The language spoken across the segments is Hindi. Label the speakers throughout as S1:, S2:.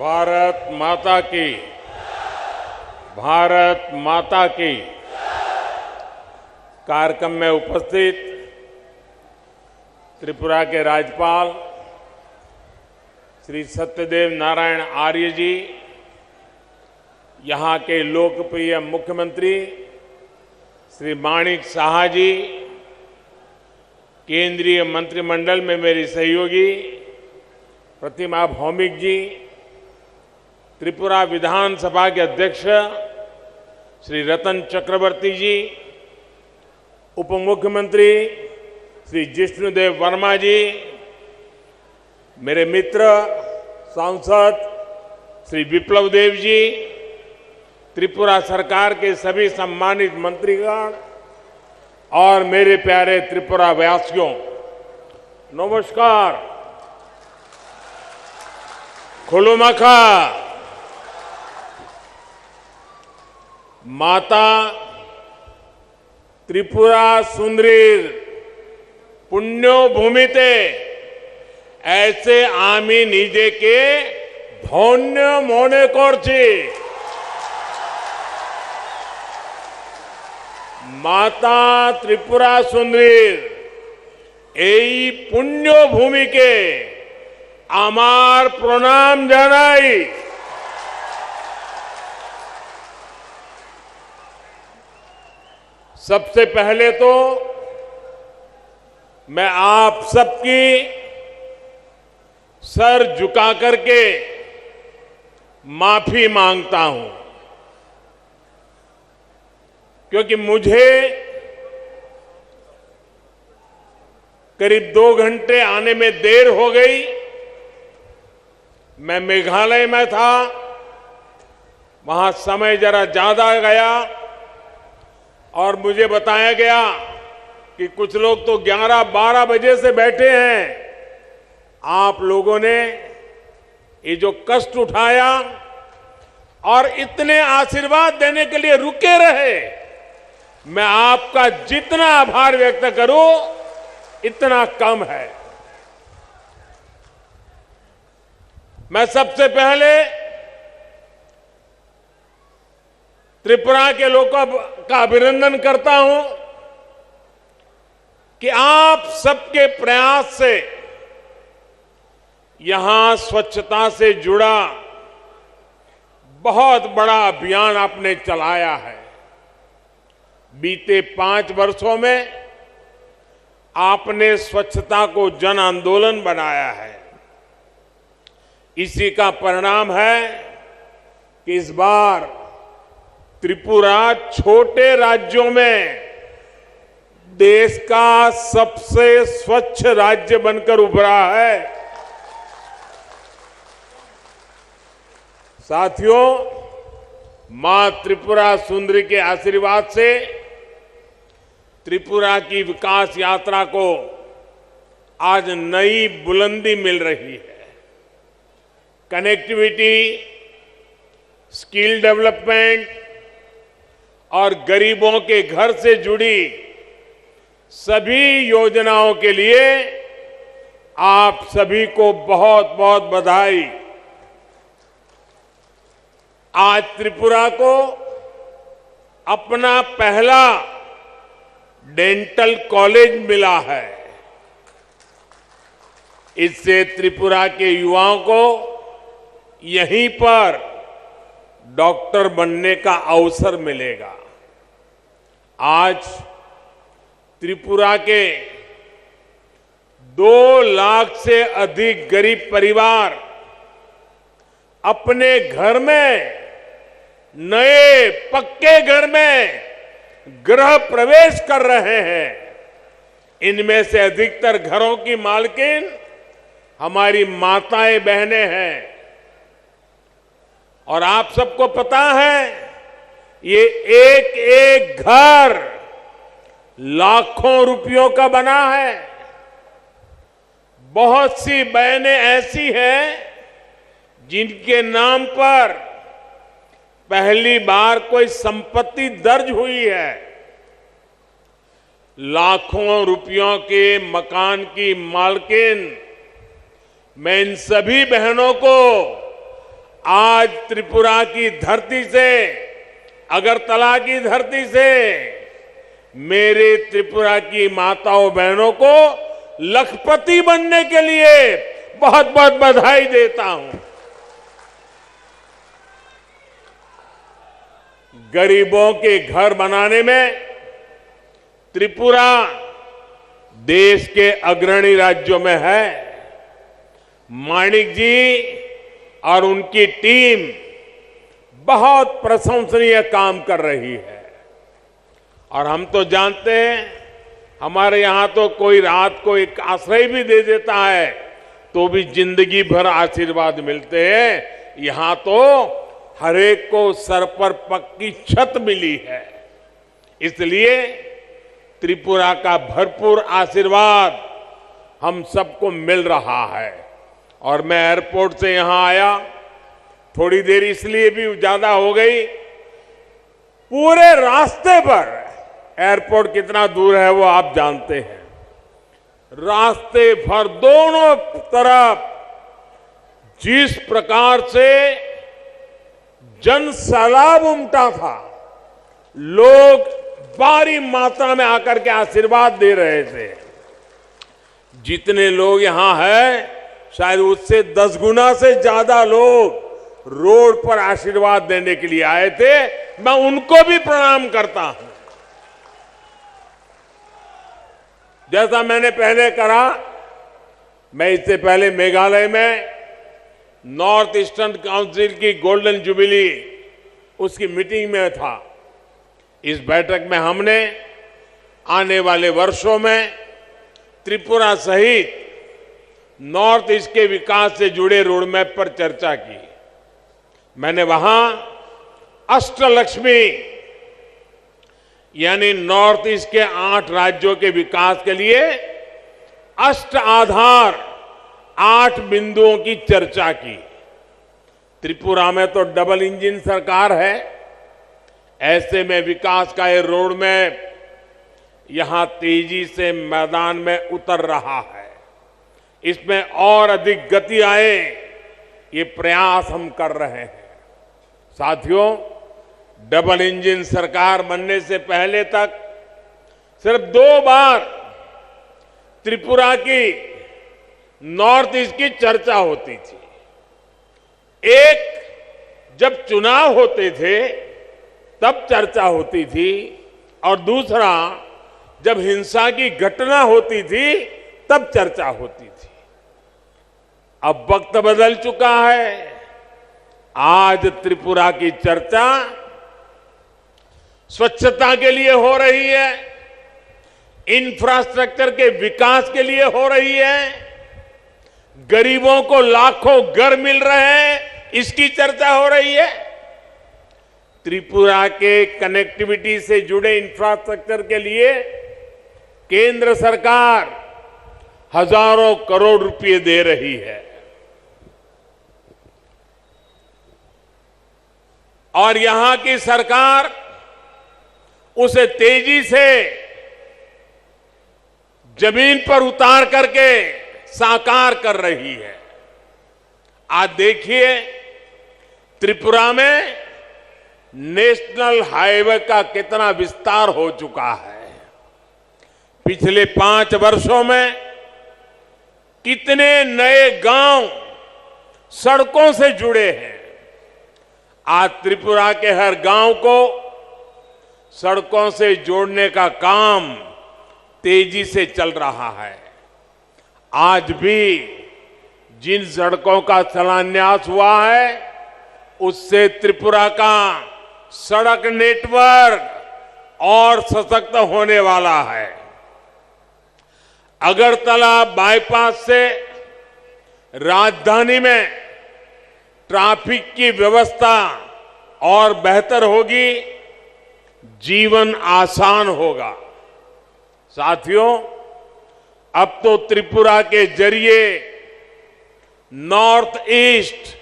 S1: भारत माता की, भारत माता की। कार्यक्रम में उपस्थित त्रिपुरा के राज्यपाल श्री सत्यदेव नारायण आर्य जी, यहाँ के लोकप्रिय मुख्यमंत्री श्री माणिक साहा जी, केंद्रीय मंत्रिमंडल में मेरी सहयोगी प्रतिमा भौमिक जी, त्रिपुरा विधानसभा के अध्यक्ष श्री रतन चक्रवर्ती जी, उप मुख्यमंत्री श्री जिष्णुदेव वर्मा जी, मेरे मित्र सांसद श्री विप्लव देव जी, त्रिपुरा सरकार के सभी सम्मानित मंत्रीगण और मेरे प्यारे त्रिपुरा वासियों, नमस्कार। खुलुमखा। माता त्रिपुरा सुंदरीर पुण्यो भूमिते ऐसे आमी निजे के धन्य मने करछी। माता त्रिपुरा सुंदरीर এই पुण्य भूमि के आमार प्रणाम जानाई। सबसे पहले तो मैं आप सबकी सर झुका करके माफी मांगता हूं, क्योंकि मुझे करीब 2 घंटे आने में देर हो गई। मैं मेघालय में था, वहां समय जरा ज्यादा गया और मुझे बताया गया कि कुछ लोग तो 11-12 बजे से बैठे हैं। आप लोगों ने ये जो कष्ट उठाया और इतने आशीर्वाद देने के लिए रुके रहे, मैं आपका जितना आभार व्यक्त करूं इतना कम है। मैं सबसे पहले त्रिपुरा के लोगों का अभिनंदन करता हूं कि आप सबके प्रयास से यहां स्वच्छता से जुड़ा बहुत बड़ा अभियान आपने चलाया है। बीते 5 वर्षों में आपने स्वच्छता को जन आंदोलन बनाया है। इसी का परिणाम है कि इस बार त्रिपुरा छोटे राज्यों में देश का सबसे स्वच्छ राज्य बनकर उभरा है। साथियों, मां त्रिपुरा सुंदरी के आशीर्वाद से त्रिपुरा की विकास यात्रा को आज नई बुलंदी मिल रही है। कनेक्टिविटी, स्किल डेवलपमेंट और गरीबों के घर से जुड़ी सभी योजनाओं के लिए आप सभी को बहुत बहुत बधाई। आज त्रिपुरा को अपना पहला डेंटल कॉलेज मिला है। इससे त्रिपुरा के युवाओं को यहीं पर डॉक्टर बनने का अवसर मिलेगा। आज त्रिपुरा के 2 लाख से अधिक गरीब परिवार अपने घर में, नए पक्के घर में गृह प्रवेश कर रहे हैं। इनमें से अधिकतर घरों की मालकिन हमारी माताएं बहनें हैं। और आप सबको पता है, ये एक एक घर लाखों रुपयों का बना है। बहुत सी बहनें ऐसी हैं जिनके नाम पर पहली बार कोई संपत्ति दर्ज हुई है। लाखों रुपयों के मकान की मालकिन मैं इन सभी बहनों को आज त्रिपुरा की धरती से, अगरतला की धरती से मेरे त्रिपुरा की माताओं बहनों को लखपति बनने के लिए बहुत बहुत बधाई देता हूं। गरीबों के घर बनाने में त्रिपुरा देश के अग्रणी राज्यों में है। माणिक जी और उनकी टीम बहुत प्रशंसनीय काम कर रही है। और हम तो जानते हैं, हमारे यहां तो कोई रात को एक आश्रय भी दे देता है तो भी जिंदगी भर आशीर्वाद मिलते हैं। यहां तो हर एक को सर पर पक्की छत मिली है। इसलिए त्रिपुरा का भरपूर आशीर्वाद हम सबको मिल रहा है। और मैं एयरपोर्ट से यहां आया, थोड़ी देर इसलिए भी ज्यादा हो गई, पूरे रास्ते पर, एयरपोर्ट कितना दूर है वो आप जानते हैं, रास्ते भर दोनों तरफ जिस प्रकार से जन सैलाब उमटा था, लोग भारी मात्रा में आकर के आशीर्वाद दे रहे थे। जितने लोग यहां हैं, शायद उससे 10 गुना से ज्यादा लोग रोड पर आशीर्वाद देने के लिए आए थे। मैं उनको भी प्रणाम करता हूं। जैसा मैंने पहले कहा, मैं इससे पहले मेघालय में नॉर्थ ईस्टर्न काउंसिल की गोल्डन जुबिली उसकी मीटिंग में था। इस बैठक में हमने आने वाले वर्षों में त्रिपुरा सहित नॉर्थ ईस्ट के विकास से जुड़े रोडमैप पर चर्चा की। मैंने वहां अष्टलक्ष्मी यानी नॉर्थ ईस्ट के 8 राज्यों के विकास के लिए अष्ट आधार 8 बिंदुओं की चर्चा की। त्रिपुरा में तो डबल इंजन सरकार है, ऐसे में विकास का ये रोड मैप यहां तेजी से मैदान में उतर रहा है। इसमें और अधिक गति आए, ये प्रयास हम कर रहे हैं। साथियों, डबल इंजन सरकार बनने से पहले तक सिर्फ 2 बार त्रिपुरा की नॉर्थ ईस्ट की चर्चा होती थी। एक जब चुनाव होते थे तब चर्चा होती थी, और दूसरा जब हिंसा की घटना होती थी तब चर्चा होती थी। अब वक्त बदल चुका है। आज त्रिपुरा की चर्चा स्वच्छता के लिए हो रही है, इंफ्रास्ट्रक्चर के विकास के लिए हो रही है, गरीबों को लाखों घर मिल रहे हैं, इसकी चर्चा हो रही है। त्रिपुरा के कनेक्टिविटी से जुड़े इंफ्रास्ट्रक्चर के लिए केंद्र सरकार हजारों करोड़ रुपए दे रही है। और यहां की सरकार उसे तेजी से जमीन पर उतार करके साकार कर रही है। आज देखिए, त्रिपुरा में नेशनल हाईवे का कितना विस्तार हो चुका है। पिछले 5 वर्षों में कितने नए गांव सड़कों से जुड़े हैं। आज त्रिपुरा के हर गांव को सड़कों से जोड़ने का काम तेजी से चल रहा है। आज भी जिन सड़कों का शिलान्यास हुआ है, उससे त्रिपुरा का सड़क नेटवर्क और सशक्त होने वाला है। अगरतला बाईपास से राजधानी में ट्रैफिक की व्यवस्था और बेहतर होगी, जीवन आसान होगा। साथियों, अब तो त्रिपुरा के जरिए नॉर्थ ईस्ट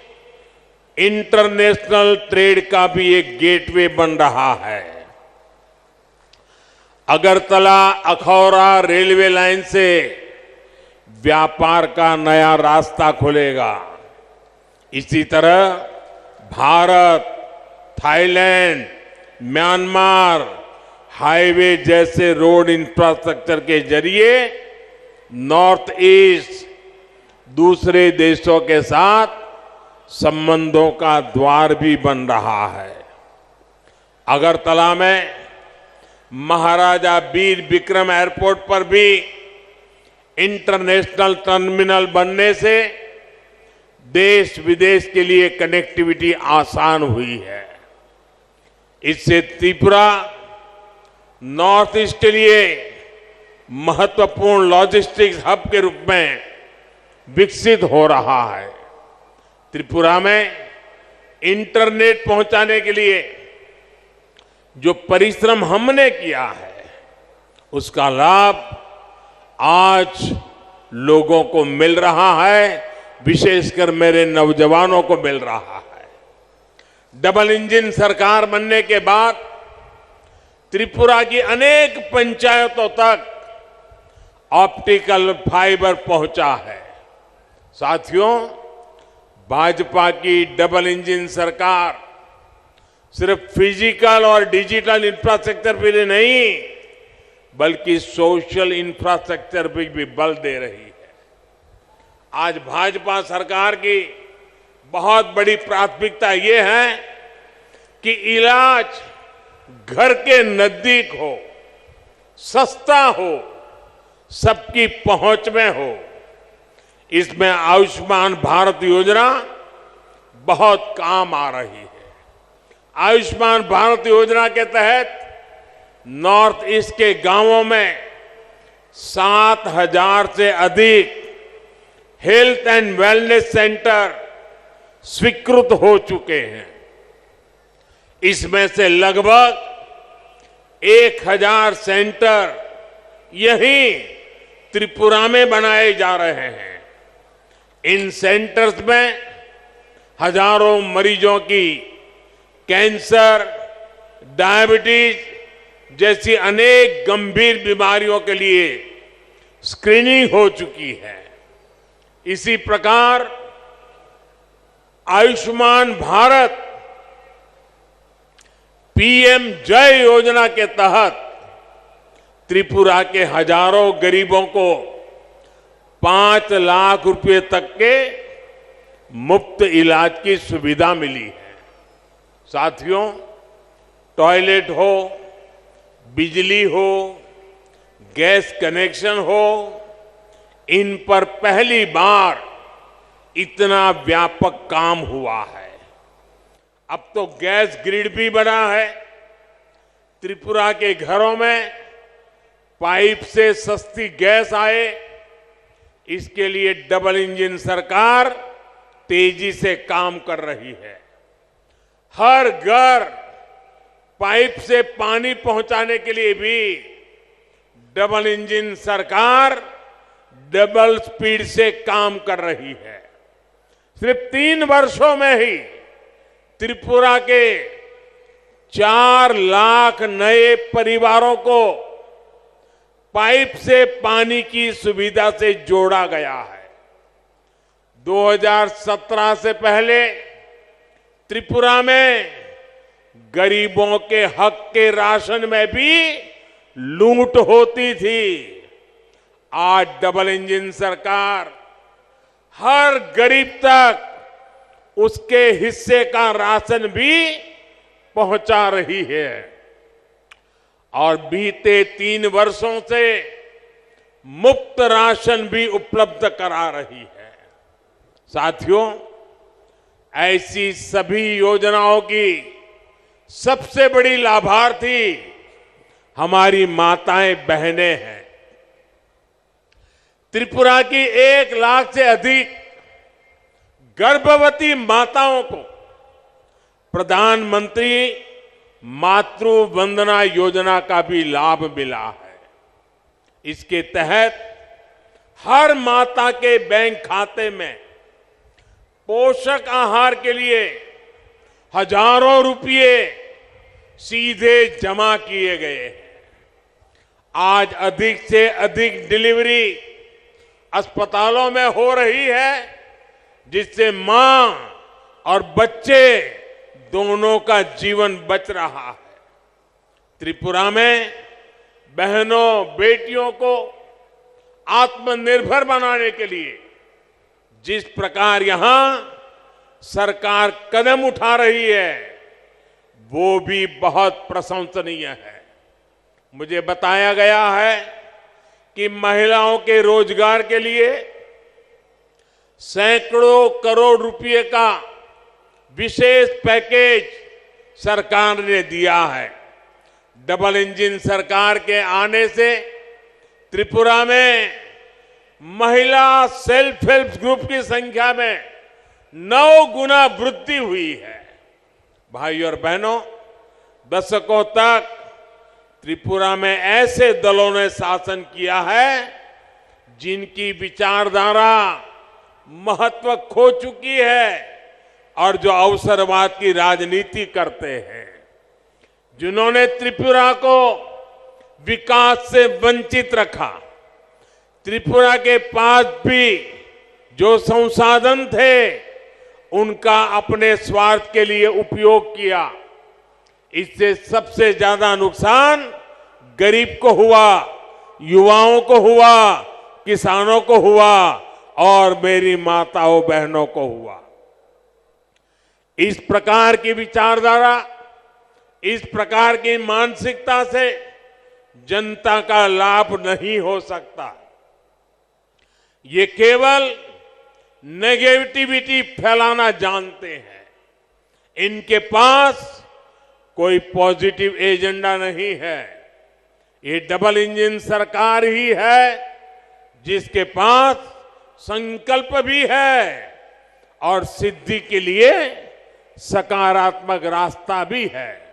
S1: इंटरनेशनल ट्रेड का भी एक गेटवे बन रहा है। अगरतला अखौरा रेलवे लाइन से व्यापार का नया रास्ता खुलेगा। इसी तरह भारत, थाईलैंड, म्यांमार हाईवे जैसे रोड इंफ्रास्ट्रक्चर के जरिए नॉर्थ ईस्ट दूसरे देशों के साथ संबंधों का द्वार भी बन रहा है। अगरतला में महाराजा वीर विक्रम एयरपोर्ट पर भी इंटरनेशनल टर्मिनल बनने से देश विदेश के लिए कनेक्टिविटी आसान हुई है। इससे त्रिपुरा नॉर्थ ईस्ट के लिए महत्वपूर्ण लॉजिस्टिक्स हब के रूप में विकसित हो रहा है। त्रिपुरा में इंटरनेट पहुंचाने के लिए जो परिश्रम हमने किया है उसका लाभ आज लोगों को मिल रहा है, विशेषकर मेरे नौजवानों को मिल रहा है। डबल इंजन सरकार बनने के बाद त्रिपुरा की अनेक पंचायतों तक ऑप्टिकल फाइबर पहुंचा है। साथियों, भाजपा की डबल इंजन सरकार सिर्फ फिजिकल और डिजिटल इंफ्रास्ट्रक्चर पे नहीं बल्कि सोशल इंफ्रास्ट्रक्चर पे भी बल दे रही है। आज भाजपा सरकार की बहुत बड़ी प्राथमिकता ये है कि इलाज घर के नजदीक हो, सस्ता हो, सबकी पहुंच में हो। इसमें आयुष्मान भारत योजना बहुत काम आ रही है। आयुष्मान भारत योजना के तहत नॉर्थ ईस्ट के गांवों में 7,000 से अधिक हेल्थ एंड वेलनेस सेंटर स्वीकृत हो चुके हैं। इसमें से लगभग 1,000 सेंटर यहीं त्रिपुरा में बनाए जा रहे हैं। इन सेंटर्स में हजारों मरीजों की कैंसर, डायबिटीज जैसी अनेक गंभीर बीमारियों के लिए स्क्रीनिंग हो चुकी है। इसी प्रकार आयुष्मान भारत पीएम जय योजना के तहत त्रिपुरा के हजारों गरीबों को 5 लाख रुपए तक के मुफ्त इलाज की सुविधा मिली है। साथियों, टॉयलेट हो, बिजली हो, गैस कनेक्शन हो, इन पर पहली बार इतना व्यापक काम हुआ है। अब तो गैस ग्रिड भी बना है। त्रिपुरा के घरों में पाइप से सस्ती गैस आए, इसके लिए डबल इंजन सरकार तेजी से काम कर रही है। हर घर पाइप से पानी पहुंचाने के लिए भी डबल इंजन सरकार डबल स्पीड से काम कर रही है। सिर्फ 3 वर्षों में ही त्रिपुरा के 4 लाख नए परिवारों को पाइप से पानी की सुविधा से जोड़ा गया है। 2017 से पहले त्रिपुरा में गरीबों के हक के राशन में भी लूट होती थी। आज डबल इंजन सरकार हर गरीब तक उसके हिस्से का राशन भी पहुंचा रही है और बीते 3 वर्षों से मुफ्त राशन भी उपलब्ध करा रही है। साथियों, ऐसी सभी योजनाओं की सबसे बड़ी लाभार्थी हमारी माताएं बहनें हैं। त्रिपुरा की 1 लाख से अधिक गर्भवती माताओं को प्रधानमंत्री मातृ वंदना योजना का भी लाभ मिला है। इसके तहत हर माता के बैंक खाते में पोषक आहार के लिए हजारों रुपये सीधे जमा किए गए हैं। आज अधिक से अधिक डिलीवरी अस्पतालों में हो रही है, जिससे मां और बच्चे दोनों का जीवन बच रहा है। त्रिपुरा में बहनों बेटियों को आत्मनिर्भर बनाने के लिए जिस प्रकार यहां सरकार कदम उठा रही है वो भी बहुत प्रशंसनीय है। मुझे बताया गया है कि महिलाओं के रोजगार के लिए सैकड़ों करोड़ रुपए का विशेष पैकेज सरकार ने दिया है। डबल इंजन सरकार के आने से त्रिपुरा में महिला सेल्फ हेल्प ग्रुप की संख्या में 9 गुना वृद्धि हुई है। भाई और बहनों, दशकों तक त्रिपुरा में ऐसे दलों ने शासन किया है जिनकी विचारधारा महत्व खो चुकी है और जो अवसरवाद की राजनीति करते हैं, जिन्होंने त्रिपुरा को विकास से वंचित रखा। त्रिपुरा के पास भी जो संसाधन थे उनका अपने स्वार्थ के लिए उपयोग किया। इससे सबसे ज्यादा नुकसान गरीब को हुआ, युवाओं को हुआ, किसानों को हुआ और मेरी माताओं बहनों को हुआ। इस प्रकार की विचारधारा, इस प्रकार की मानसिकता से जनता का लाभ नहीं हो सकता। ये केवल नेगेटिविटी फैलाना जानते हैं। इनके पास कोई पॉजिटिव एजेंडा नहीं है। ये डबल इंजन सरकार ही है जिसके पास संकल्प भी है और सिद्धि के लिए सकारात्मक रास्ता भी है।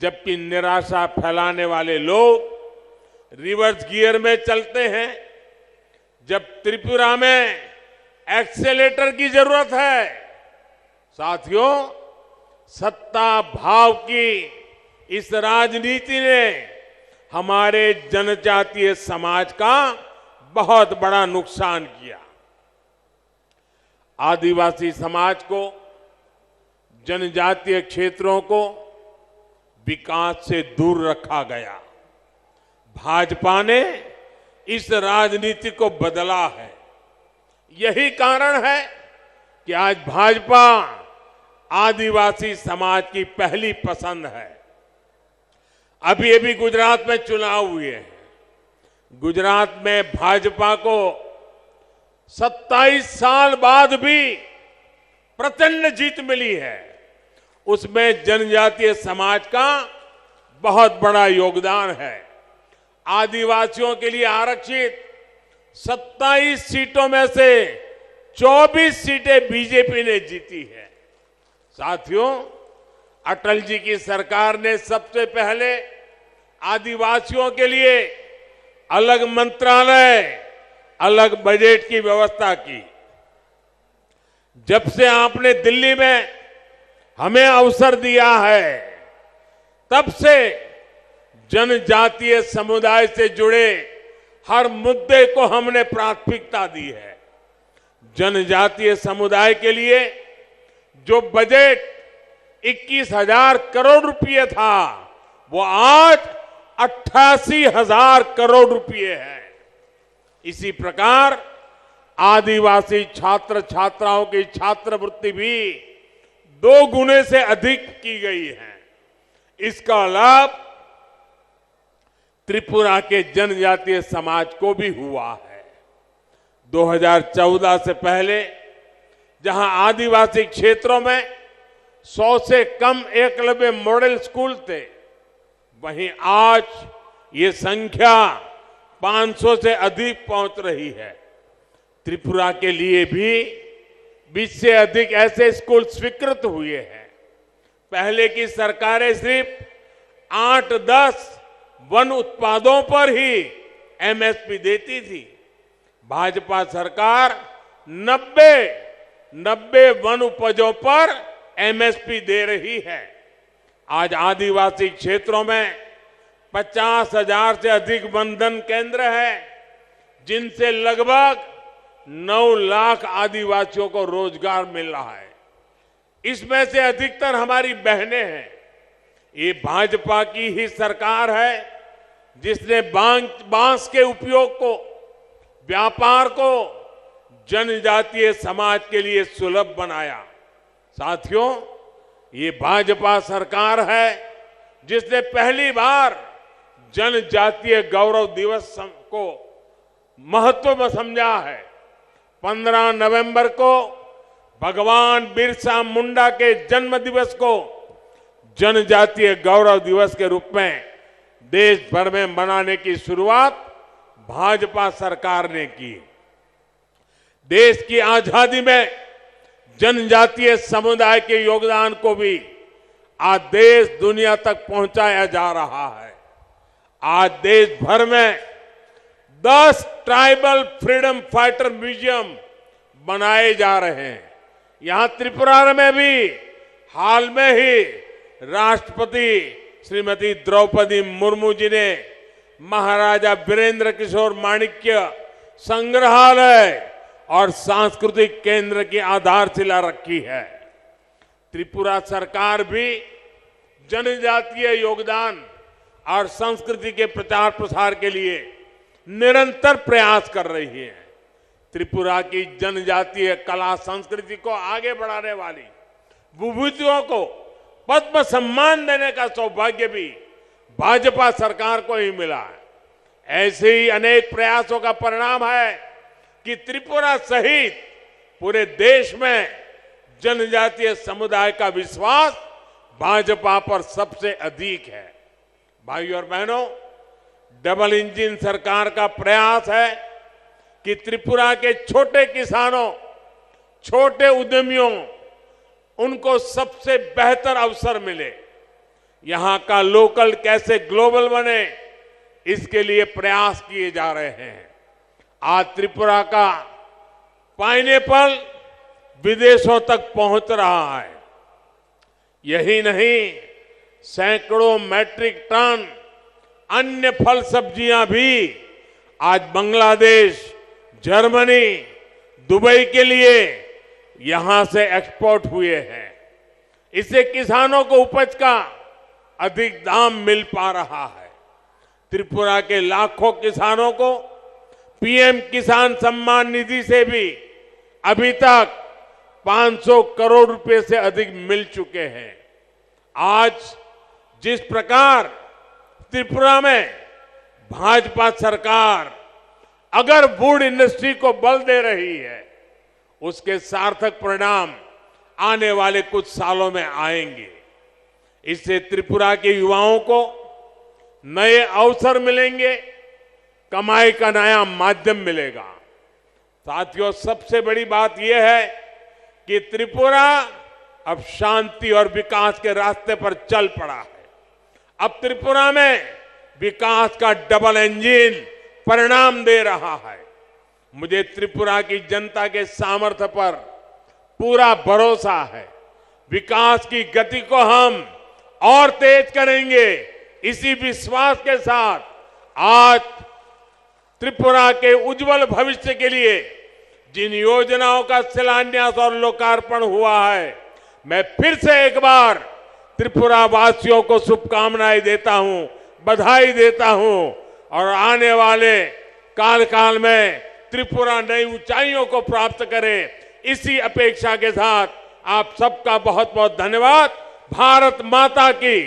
S1: जबकि निराशा फैलाने वाले लोग रिवर्स गियर में चलते हैं। जब त्रिपुरा में एक्सेलेटर की जरूरत है, साथियों, सत्ता भाव की इस राजनीति ने हमारे जनजातीय समाज का बहुत बड़ा नुकसान किया। आदिवासी समाज को, जनजातीय क्षेत्रों को विकास से दूर रखा गया। भाजपा ने इस राजनीति को बदला है। यही कारण है कि आज भाजपा आदिवासी समाज की पहली पसंद है। अभी अभी गुजरात में चुनाव हुए हैं। गुजरात में भाजपा को 27 साल बाद भी प्रचंड जीत मिली है। उसमें जनजातीय समाज का बहुत बड़ा योगदान है। आदिवासियों के लिए आरक्षित 27 सीटों में से 24 सीटें बीजेपी ने जीती है। साथियों, अटल जी की सरकार ने सबसे पहले आदिवासियों के लिए अलग मंत्रालय, अलग बजट की व्यवस्था की। जब से आपने दिल्ली में हमें अवसर दिया है, तब से जनजातीय समुदाय से जुड़े हर मुद्दे को हमने प्राथमिकता दी है। जनजातीय समुदाय के लिए जो बजट 21,000 करोड़ रुपए था, वो आज 88,000 करोड़ रुपए है। इसी प्रकार आदिवासी छात्र छात्राओं की छात्रवृत्ति भी 2 गुने से अधिक की गई है। इसका लाभ त्रिपुरा के जनजातीय समाज को भी हुआ है। 2014 से पहले जहां आदिवासी क्षेत्रों में 100 से कम एकलव्य मॉडल स्कूल थे, वहीं आज ये संख्या 500 से अधिक पहुंच रही है। त्रिपुरा के लिए भी 20 से अधिक ऐसे स्कूल स्वीकृत हुए हैं। पहले की सरकारें सिर्फ 8-10 वन उत्पादों पर ही एमएसपी देती थी। भाजपा सरकार 90 वन उपजों पर एमएसपी दे रही है। आज आदिवासी क्षेत्रों में 50,000 से अधिक वनधन केंद्र है, जिनसे लगभग 9 लाख आदिवासियों को रोजगार मिल रहा है। इसमें से अधिकतर हमारी बहनें हैं। ये भाजपा की ही सरकार है जिसने बांस के उपयोग को, व्यापार को जनजातीय समाज के लिए सुलभ बनाया। साथियों, ये भाजपा सरकार है जिसने पहली बार जनजातीय गौरव दिवस को महत्व में समझा है। 15 नवंबर को भगवान बिरसा मुंडा के जन्म दिवस को जनजातीय गौरव दिवस के रूप में देश भर में मनाने की शुरुआत भाजपा सरकार ने की। देश की आजादी में जनजातीय समुदाय के योगदान को भी आज देश दुनिया तक पहुंचाया जा रहा है। आज देश भर में 10 ट्राइबल फ्रीडम फाइटर म्यूजियम बनाए जा रहे हैं। यहां त्रिपुरा में भी हाल में ही राष्ट्रपति श्रीमती द्रौपदी मुर्मू जी ने महाराजा वीरेंद्र किशोर माणिक्य संग्रहालय और सांस्कृतिक केंद्र की आधारशिला रखी है। त्रिपुरा सरकार भी जनजातीय योगदान और संस्कृति के प्रचार प्रसार के लिए निरंतर प्रयास कर रही है। त्रिपुरा की जनजातीय कला संस्कृति को आगे बढ़ाने वाली विभूतियों को पद्म सम्मान देने का सौभाग्य भी भाजपा सरकार को ही मिला है। ऐसे ही अनेक प्रयासों का परिणाम है कि त्रिपुरा सहित पूरे देश में जनजातीय समुदाय का विश्वास भाजपा पर सबसे अधिक है। भाइयों और बहनों, डबल इंजन सरकार का प्रयास है कि त्रिपुरा के छोटे किसानों, छोटे उद्यमियों, उनको सबसे बेहतर अवसर मिले। यहां का लोकल कैसे ग्लोबल बने, इसके लिए प्रयास किए जा रहे हैं। आज त्रिपुरा का पाइनएप्पल विदेशों तक पहुंच रहा है। यही नहीं, सैकड़ों मैट्रिक टन अन्य फल सब्जियां भी आज बांग्लादेश, जर्मनी, दुबई के लिए यहां से एक्सपोर्ट हुए हैं। इससे किसानों को उपज का अधिक दाम मिल पा रहा है। त्रिपुरा के लाखों किसानों को पीएम किसान सम्मान निधि से भी अभी तक 500 करोड़ रुपए से अधिक मिल चुके हैं। आज जिस प्रकार त्रिपुरा में भाजपा सरकार अगर वुड इंडस्ट्री को बल दे रही है, उसके सार्थक परिणाम आने वाले कुछ सालों में आएंगे। इससे त्रिपुरा के युवाओं को नए अवसर मिलेंगे, कमाई का नया माध्यम मिलेगा। साथियों, सबसे बड़ी बात यह है कि त्रिपुरा अब शांति और विकास के रास्ते पर चल पड़ा है। अब त्रिपुरा में विकास का डबल इंजन परिणाम दे रहा है। मुझे त्रिपुरा की जनता के सामर्थ्य पर पूरा भरोसा है। विकास की गति को हम और तेज करेंगे। इसी विश्वास के साथ आज त्रिपुरा के उज्जवल भविष्य के लिए जिन योजनाओं का शिलान्यास और लोकार्पण हुआ है, मैं फिर से एक बार त्रिपुरा वासियों को शुभकामनाएं देता हूं, बधाई देता हूं और आने वाले काल में त्रिपुरा नई ऊंचाइयों को प्राप्त करे, इसी अपेक्षा के साथ आप सबका बहुत बहुत धन्यवाद। भारत माता की